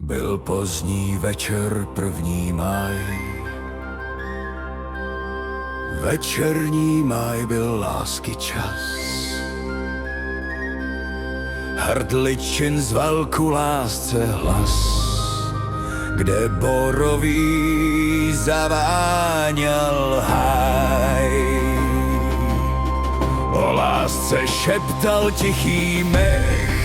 Byl pozdní večer, 1. máj. Večerní máj byl lásky čas. Hrdličin zval ku lásce hlas, kde borový zaváněl háj. O lásce šeptal tichý mech,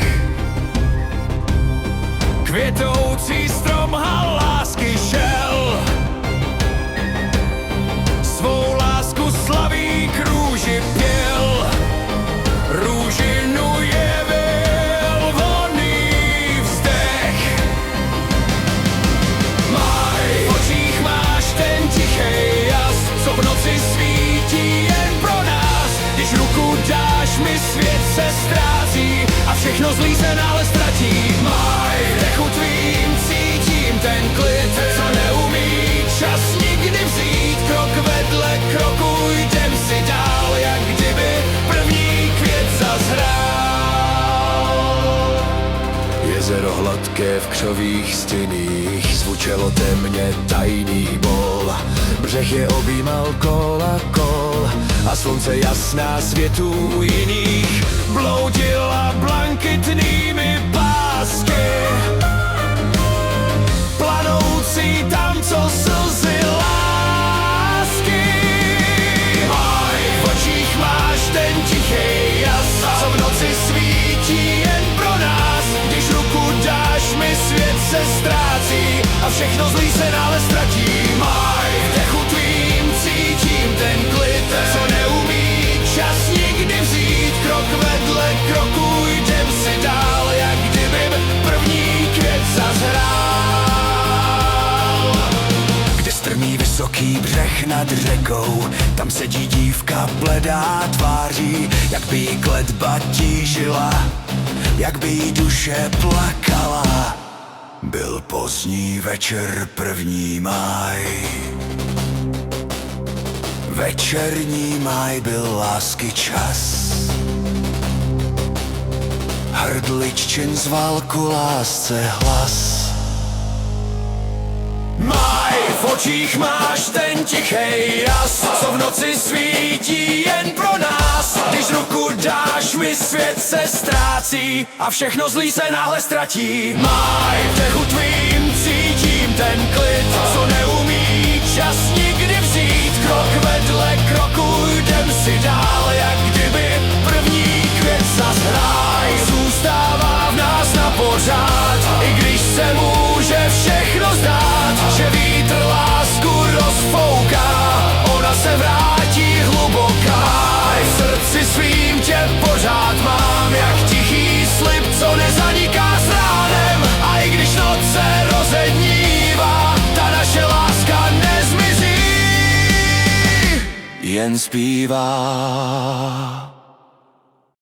květoucí strom hal lásky šel. Svou lásku slaví k růži pěl, růžinu jevil vonný vzdech. Máj, v očích máš ten tichej jas, co v noci svítí jen pro nás. Když ruku dáš mi, svět se ztrácí a všechno zlý se náhle ztratí. Máj, v dechu tvým cítím ten klid, co neumí čas nikdy vzít. Krok vedle kroku jdem si dál, jak kdyby první květ zazhrál. Jezero hladké v křových stinných zvučelo temně tajný bol. Břeh je objímal kol a kol a slunce jasná světů jiných bloudila blankitnými pásky. Planoucí tam, co slzy lásky. Máj, v očích máš ten tichej jas, co v noci svítí jen pro nás. Když ruku dáš mi, svět se ztrácí a všechno zlý se náhle ztratí. Máj, v dechu tvým cítím ten klid, co neumí čas nikdy vzít. Krok vedle kroku jdem si dál, jak kdyby první květ zazhrál. Kde strmý vysoký břeh nad řekou, tam sedí dívka bledá tváří, jak by jí kletba tížila, jak by jí duše plakala. Byl pozdní večer, 1. máj. Večerní máj byl lásky čas. Hrdliččin zval ku lásce hlas. Máj, v očích máš ten tichej jas, co v noci svítí jen pro nás. Když ruku dáš mi, svět se ztrácí a všechno zlý se náhle ztratí. Máj, v dechu tvým cítím ten klid, co neumí čas nikdy vzít. Krok vedle kroku jdem si dál, jak kdyby první květ zazhrál. Zůstává v nás na pořád, i když se může všechno zdát, že vítr lásku rozfouká, ona se vrátí hluboká. V srdci svým tě pořád mám, jak tichý slib, co nezaniká s ránem. A i když noc se rozednívá, ta naše láska nezmizí, jen zpívá.